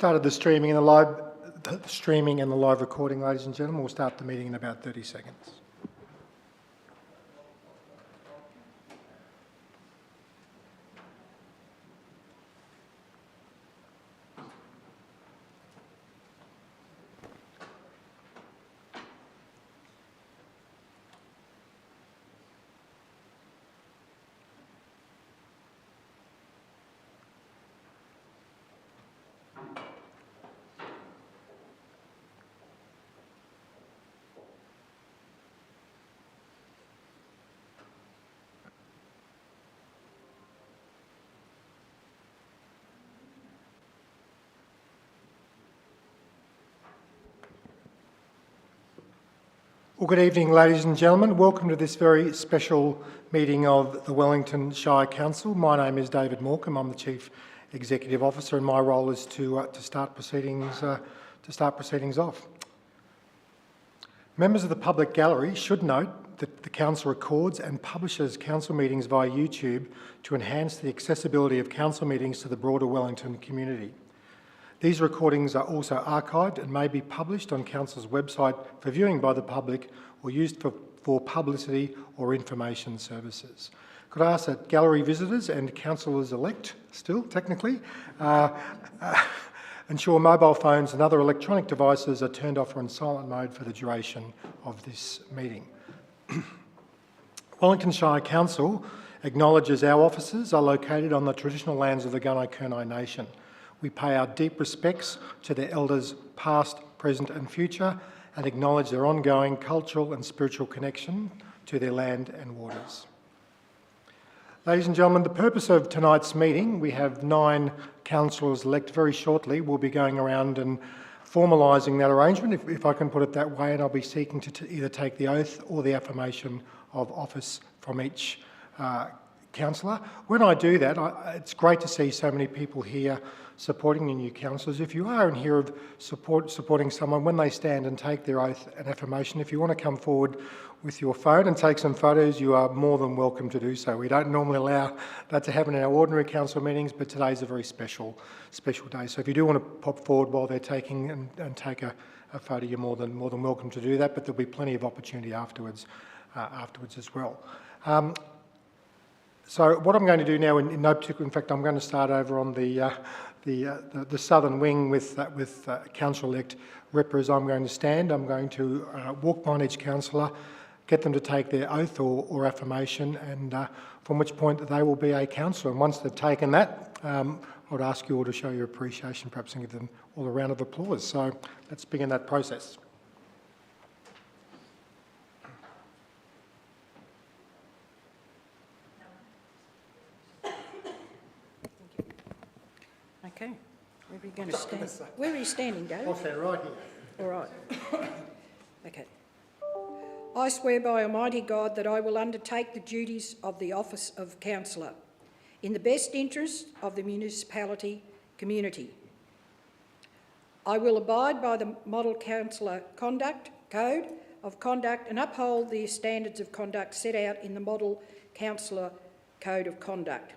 started the streaming and the live recording, ladies and gentlemen. We'll start the meeting in about 30 seconds. Well, good evening, ladies and gentlemen. Welcome to this very special meeting of the Wellington Shire Council. My name is David Morecambe. I'm the Chief Executive Officer, and my role is to start proceedings off. Members of the public gallery should note that the Council records and publishes council meetings via YouTube to enhance the accessibility of council meetings to the broader Wellington community. These recordings are also archived and may be published on Council's website for viewing by the public or used for publicity or information services. Could I ask that gallery visitors and councillors-elect, still technically, ensure mobile phones and other electronic devices are turned off or in silent mode for the duration of this meeting. Wellington Shire Council acknowledges our offices are located on the traditional lands of the Gunai Nation. We pay our deep respects to their elders past, present and future and acknowledge their ongoing cultural and spiritual connection to their land and waters. Ladies and gentlemen, the purpose of tonight's meeting, we have 9 councillors elect. Very shortly we'll be going around and formalising that arrangement, if I can put it that way, and I'll be seeking to either take the oath or the affirmation of office from each councillor. When I do that, it's great to see so many people here supporting the new councillors. If you are in here of supporting someone, when they stand and take their oath and affirmation, if you want to come forward with your phone and take some photos, you are more than welcome to do so. We don't normally allow that to happen in our ordinary council meetings, but today's a very special day. So if you do want to pop forward while they're taking and take a photo, you're more than welcome to do that, but there'll be plenty of opportunity afterwards as well. So what I'm going to do now, in no particular, in fact, I'm going to start over on the southern wing with council-elect reppers. I'm going to stand. I'm going to walk behind each councillor, get them to take their oath or affirmation, and from which point they will be a councillor. And once they've taken that, I would ask you all to show your appreciation, perhaps, and give them all a round of applause. So let's begin that process. Okay, where are you going to stand? Where are you standing, David? I'll stand right here. All right. Okay. I swear by Almighty God that I will undertake the duties of the office of councillor in the best interest of the municipality community. I will abide by the Model Councillor Code of Conduct and uphold the standards of conduct set out in the Model Councillor Code of Conduct.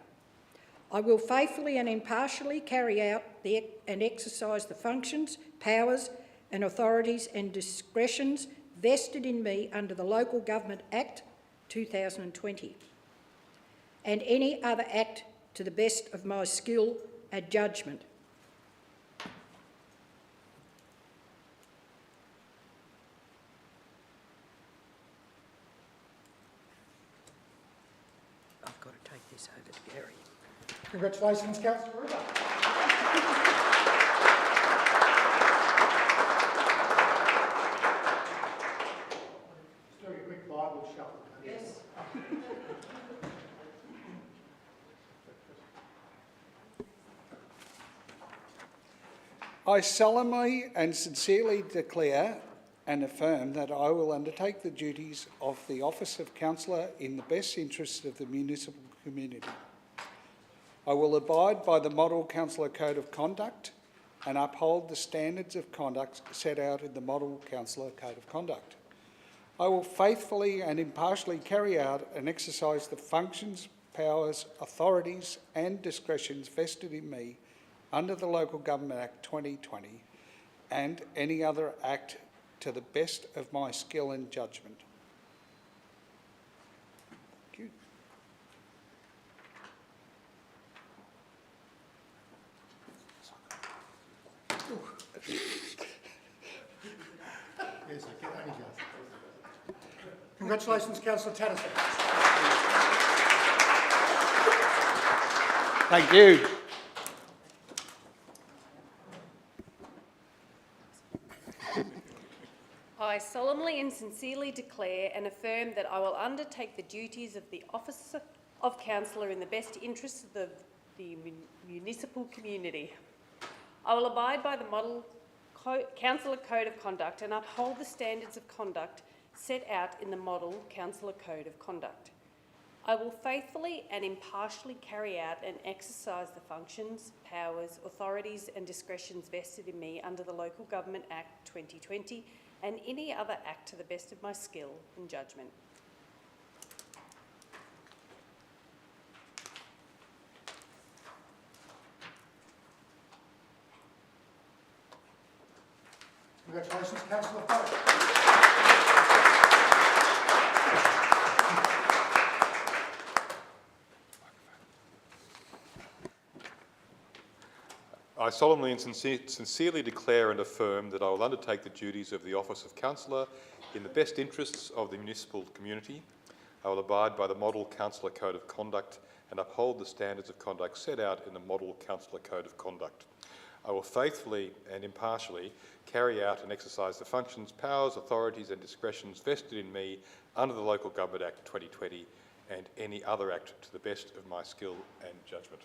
I will faithfully and impartially carry out and exercise the functions, powers and authorities and discretions vested in me under the Local Government Act 2020 and any other act to the best of my skill and judgment. I've got to take this over to Gary. Congratulations, Councillor Rupert. Just doing a quick Bible shuffle. Yes. I solemnly and sincerely declare and affirm that I will undertake the duties of the office of councillor in the best interests of the municipal community. I will abide by the Model Councillor Code of Conduct and uphold the standards of conduct set out in the Model Councillor Code of Conduct. I will faithfully and impartially carry out and exercise the functions, powers, authorities and discretions vested in me under the Local Government Act 2020 and any other act to the best of my skill and judgment. Thank you. Yes, I can only just. Congratulations, Councillor Tattersall. Thank you. I solemnly and sincerely declare and affirm that I will undertake the duties of the office of councillor in the best interests of the municipal community. I will abide by the model councillor code of conduct and uphold the standards of conduct set out in the model councillor code of conduct. I will faithfully and impartially carry out and exercise the functions, powers, authorities and discretions vested in me under the Local Government Act 2020 and any other act to the best of my skill and judgment. Congratulations, Councillor Fox. I solemnly and sincerely declare and affirm that I will undertake the duties of the office of councillor in the best interests of the municipal community. I will abide by the model councillor code of conduct and uphold the standards of conduct set out in the model councillor code of conduct. I will faithfully and impartially carry out and exercise the functions, powers, authorities and discretions vested in me under the Local Government Act 2020 and any other act to the best of my skill and judgment.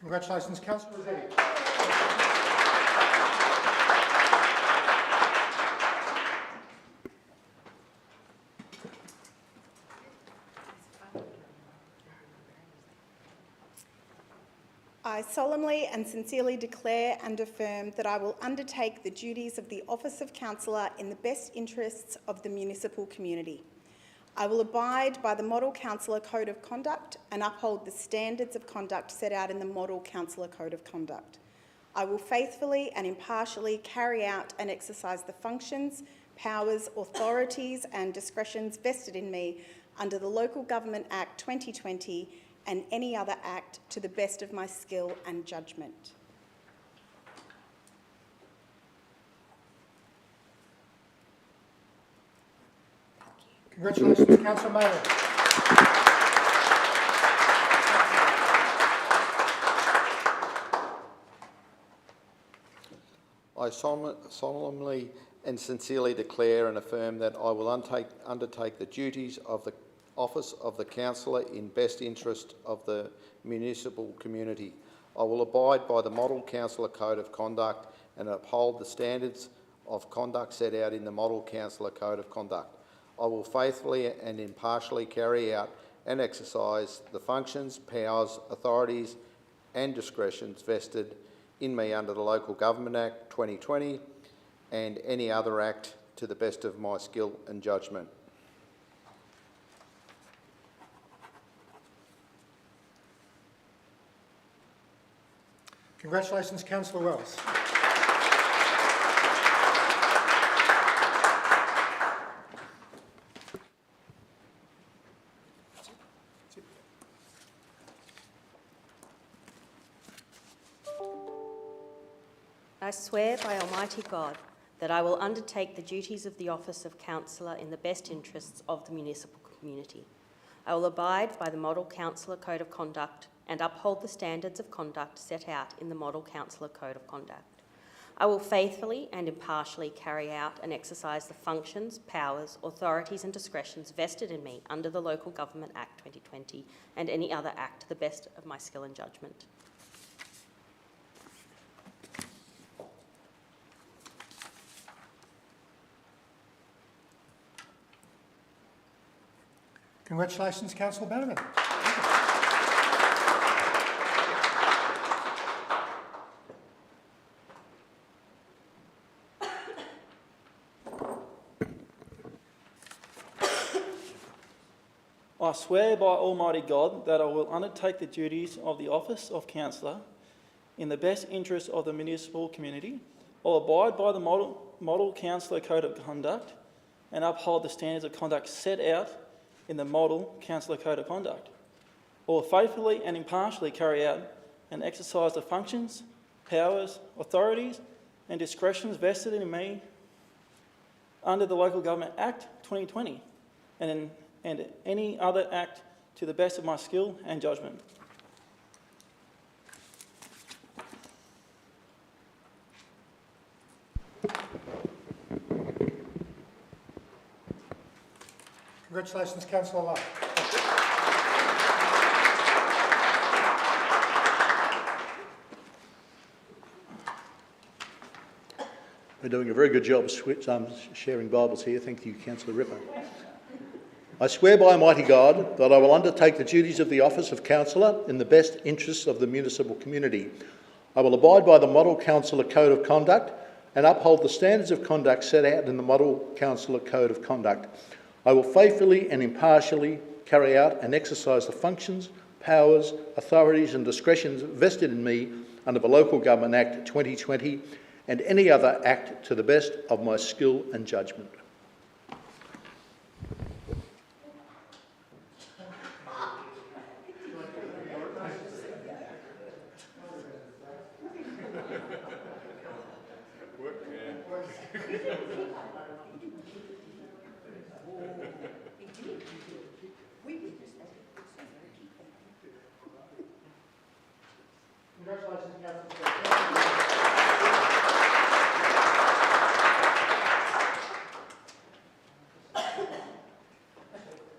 Congratulations, Councillor Rossetti. I solemnly and sincerely declare and affirm that I will undertake the duties of the office of councillor in the best interests of the municipal community. I will abide by the Model Councillor Code of Conduct and uphold the standards of conduct set out in the Model Councillor Code of Conduct. I will faithfully and impartially carry out and exercise the functions, powers, authorities and discretions vested in me under the Local Government Act 2020 and any other act to the best of my skill and judgment. Congratulations, Councillor Maynard. I solemnly and sincerely declare and affirm that I will undertake the duties of the office of the councillor in best interest of the municipal community. I will abide by the Model Councillor Code of Conduct and uphold the standards of conduct set out in the Model Councillor Code of Conduct. I will faithfully and impartially carry out and exercise the functions, powers, authorities and discretions vested in me under the Local Government Act 2020 and any other act to the best of my skill and judgment. Congratulations, Councillor Wells. I swear by Almighty God that I will undertake the duties of the office of councillor in the best interests of the municipal community. I will abide by the Model Councillor Code of Conduct and uphold the standards of conduct set out in the Model Councillor Code of Conduct. I will faithfully and impartially carry out and exercise the functions, powers, authorities and discretions vested in me under the Local Government Act 2020 and any other act to the best of my skill and judgment. Congratulations, Councillor Bannerman. I swear by Almighty God that I will undertake the duties of the office of councillor in the best interest of the municipal community. I will abide by the Model Councillor Code of Conduct and uphold the standards of conduct set out in the Model Councillor Code of Conduct. I will faithfully and impartially carry out and exercise the functions, powers, authorities and discretions vested in me under the Local Government Act 2020 and any other act to the best of my skill and judgment. Congratulations, Councillor Lowe. We're doing a very good job sharing Bibles here. Thank you, Councillor Ripper. I swear by Almighty God that I will undertake the duties of the office of councillor in the best interests of the municipal community. I will abide by the Model Councillor Code of Conduct and uphold the standards of conduct set out in the Model Councillor Code of Conduct. I will faithfully and impartially carry out and exercise the functions, powers, authorities and discretions vested in me under the Local Government Act 2020 and any other act to the best of my skill and judgment. Congratulations, Councillor.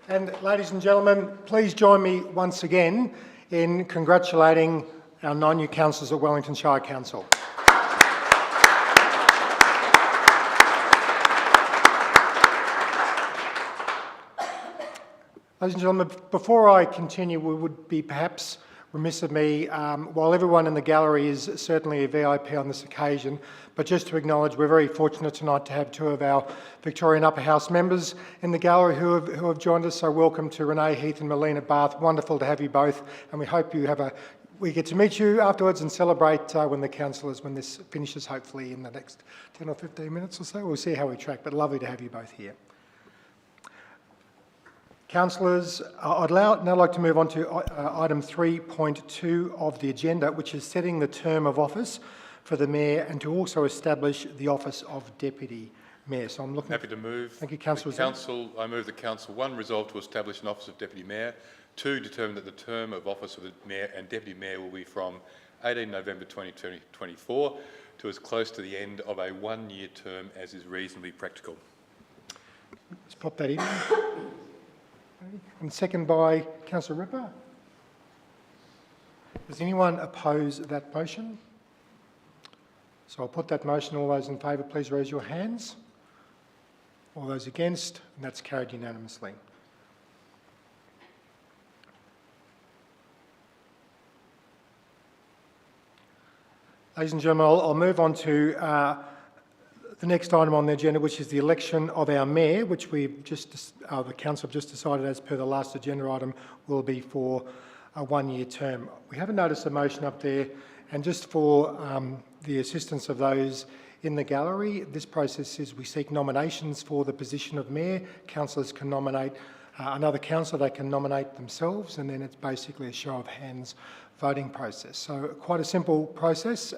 And ladies and gentlemen, please join me once again in congratulating our 9 new councillors at Wellington Shire Council. Ladies and gentlemen, before I continue, we would be perhaps remiss of me, while everyone in the gallery is certainly a VIP on this occasion, but just to acknowledge we're very fortunate tonight to have 2 of our Victorian Upper House members in the gallery who have joined us. So welcome to Renee Heath and Melina Barth. Wonderful to have you both, and we hope we get to meet you afterwards and celebrate when this finishes, hopefully in the next 10 or 15 minutes or so. We'll see how we track, but lovely to have you both here. Councillors, I'd now like to move on to item 3.2 of the agenda, which is setting the term of office for the Mayor and to also establish the office of Deputy Mayor. So I'm looking... Happy to move. Thank you, Councillor. I move that Council 1 resolve to establish an office of Deputy Mayor. 2, determine that the term of office of the Mayor and Deputy Mayor will be from 18 November 2024 to as close to the end of a 1-year term as is reasonably practical. Let's pop that in. And second by Councillor Ripper. Does anyone oppose that motion? So I'll put that motion. All those in favour, please raise your hands. All those against, and that's carried unanimously. Ladies and gentlemen, I'll move on to the next item on the agenda, which is the election of our Mayor, which the Council have just decided, as per the last agenda item, will be for a 1-year term. We have a notice of motion up there, and just for the assistance of those in the gallery, this process is we seek nominations for the position of Mayor. Councillors can nominate another councillor, they can nominate themselves, and then it's basically a show of hands voting process. So quite a simple process.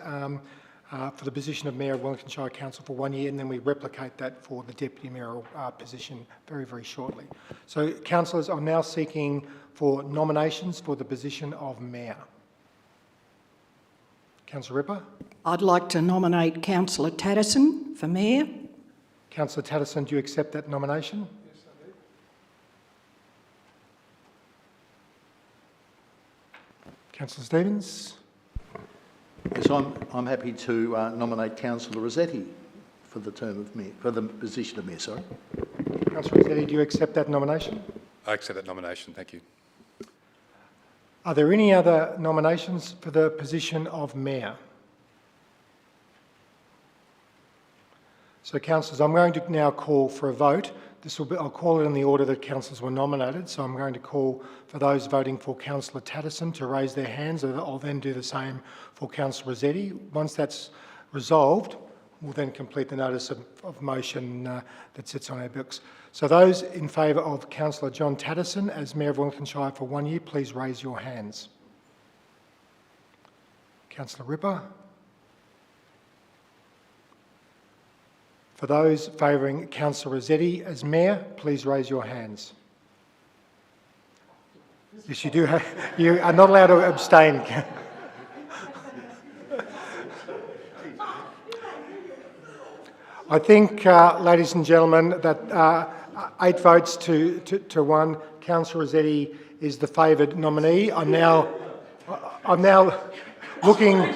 For the position of Mayor of Wellington Shire Council for 1 year, and then we replicate that for the Deputy Mayoral position very, very shortly. So, councillors, I'm now seeking for nominations for the position of Mayor. Councillor Ripper? I'd like to nominate Councillor Tatterson for Mayor. Councillor Tatterson, do you accept that nomination? Yes, I do. Councillor Stevens? Yes, I'm happy to nominate Councillor Rossetti for the term of Mayor, for the position of Mayor, sorry. Councillor Rossetti, do you accept that nomination? I accept that nomination, thank you. Are there any other nominations for the position of Mayor? So, councillors, I'm going to now call for a vote. I'll call it in the order that councillors were nominated. So I'm going to call for those voting for Councillor Tatterson to raise their hands. I'll then do the same for Councillor Rossetti. Once that's resolved, we'll then complete the notice of motion that sits on our books. So those in favour of Councillor John Tatterson as Mayor of Wellington Shire for 1 year, please raise your hands. Councillor Ripper. For those favouring Councillor Rossetti as Mayor, please raise your hands. Yes, you do. You are not allowed to abstain. I think, ladies and gentlemen, that 8 votes to 1, Councillor Rossetti is the favoured nominee. I'm now looking.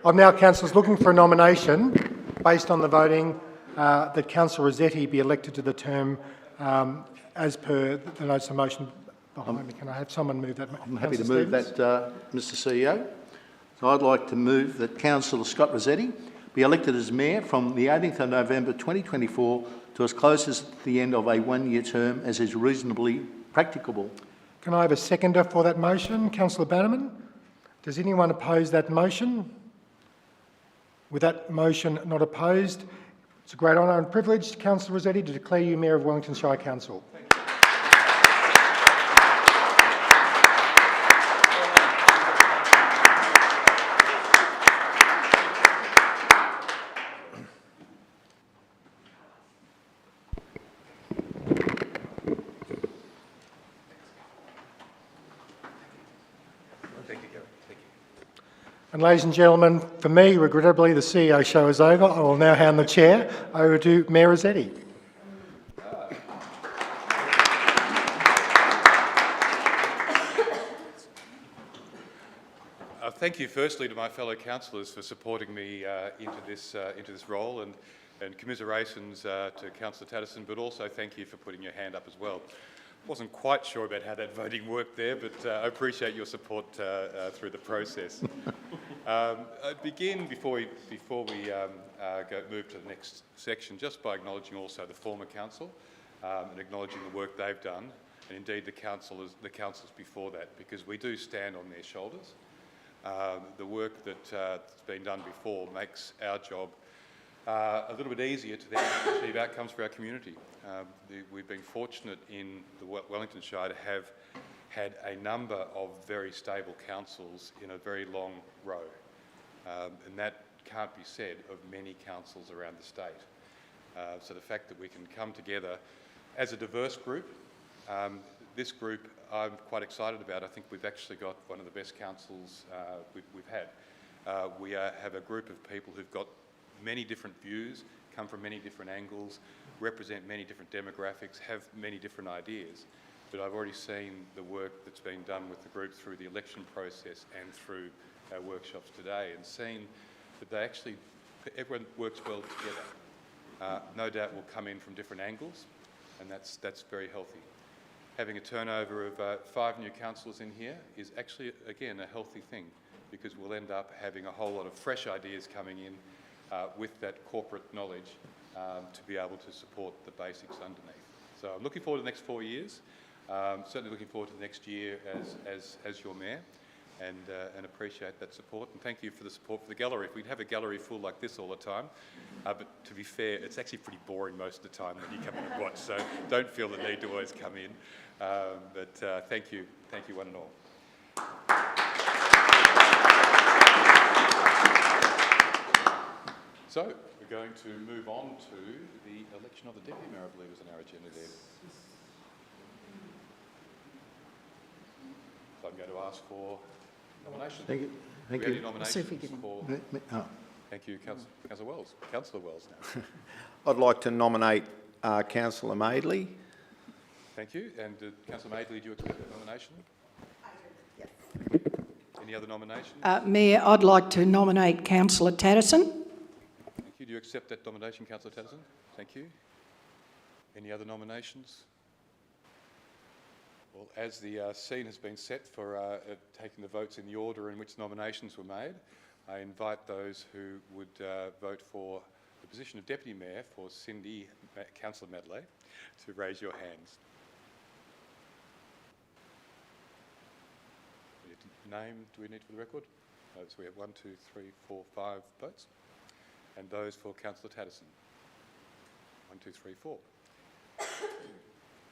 I'm now, councillors, looking for a nomination based on the voting that Councillor Rossetti be elected to the term as per the notice of motion behind me. Can I have someone move that? I'm happy to move that, Mr CEO. So I'd like to move that Councillor Scott Rossetti be elected as Mayor from the 18th of November 2024 to as close as the end of a 1-year term as is reasonably practicable. Can I have a seconder for that motion? Councillor Bannerman. Does anyone oppose that motion? With that motion not opposed, it's a great honour and privilege, Councillor Rossetti, to declare you Mayor of Wellington Shire Council. And ladies and gentlemen, for me, regrettably, the CEO show is over. I will now hand the chair over to Mayor Rossetti. Thank you firstly to my fellow councillors for supporting me into this role, and commiserations to Councillor Tatterson, but also thank you for putting your hand up as well. Wasn't quite sure about how that voting worked there, but I appreciate your support through the process. I'd begin before we move to the next section, just by acknowledging also the former council and acknowledging the work they've done, and indeed the councillors before that, because we do stand on their shoulders. The work that's been done before makes our job a little bit easier to then achieve outcomes for our community. We've been fortunate in the Wellington Shire to have had a number of very stable councils in a very long row, and that can't be said of many councils around the state. So the fact that we can come together as a diverse group, this group I'm quite excited about. I think we've actually got one of the best councils we've had. We have a group of people who've got many different views, come from many different angles, represent many different demographics, have many different ideas. But I've already seen the work that's been done with the group through the election process and through our workshops today, and seen that everyone works well together. No doubt will come in from different angles, and that's very healthy. Having a turnover of 5 new councillors in here is actually, again, a healthy thing, because we'll end up having a whole lot of fresh ideas coming in with that corporate knowledge to be able to support the basics underneath. So I'm looking forward to the next 4 years. Certainly looking forward to the next year as your Mayor, and appreciate that support. And thank you for the support for the gallery. If we'd have a gallery full like this all the time, but to be fair, it's actually pretty boring most of the time when you come in and watch, so don't feel the need to always come in. But thank you one and all. So we're going to move on to the election of the Deputy Mayor, I believe, is on our agenda there. So I'm going to ask for nominations. Thank you. Thank you. Nominations for... Oh. Thank you, Councillor Wells. Councillor Wells now. I'd like to nominate Councillor Madeley. Thank you. And Councillor Madeley, do you accept that nomination? I do, yes. Any other nominations? Mayor, I'd like to nominate Councillor Tatterson. Thank you. Do you accept that nomination, Councillor Tatterson? Thank you. Any other nominations? Well, as the scene has been set for taking the votes in the order in which nominations were made, I invite those who would vote for the position of Deputy Mayor for Cindy, Councillor Medley, to raise your hands. Name do we need for the record? So we have 1, 2, 3, 4, 5 votes. And those for Councillor Tatterson. 1, 2, 3, 4.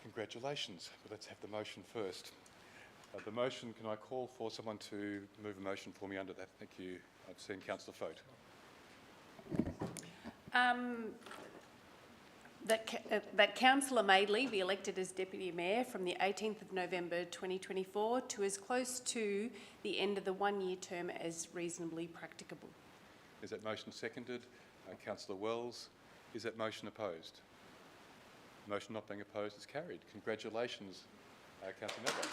Congratulations. But let's have the motion first. The motion, can I call for someone to move a motion for me under that? Thank you. I've seen Councillor Fote. That Councillor Madeley be elected as Deputy Mayor from the 18th of November 2024 to as close to the end of the one-year term as reasonably practicable. Is that motion seconded? Councillor Wells, is that motion opposed? Motion not being opposed is carried. Congratulations, Councillor Medley.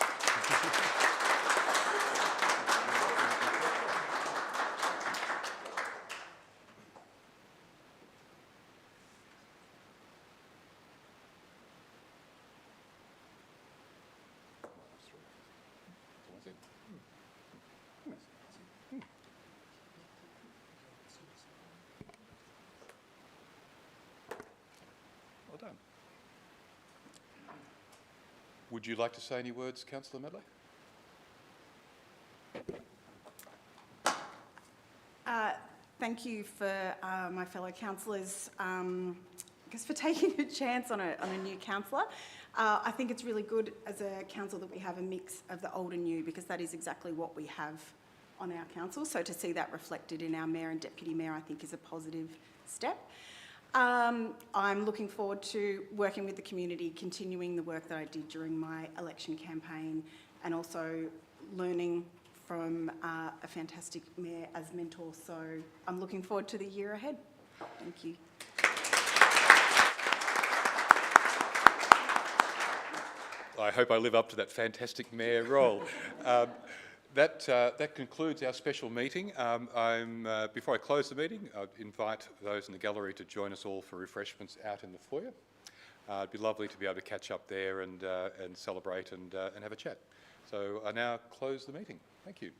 Well done. Would you like to say any words, Councillor Medley? Thank you for my fellow councillors, for taking a chance on a new councillor. I think it's really good as a council that we have a mix of the old and new, because that is exactly what we have on our council. So to see that reflected in our mayor and deputy mayor, I think is a positive step. I'm looking forward to working with the community, continuing the work that I did during my election campaign, and also learning from a fantastic mayor as mentor. So I'm looking forward to the year ahead. Thank you. I hope I live up to that fantastic mayor role. That concludes our special meeting. Before I close the meeting, I'd invite those in the gallery to join us all for refreshments out in the foyer. It'd be lovely to be able to catch up there and celebrate and have a chat. So I now close the meeting. Thank you.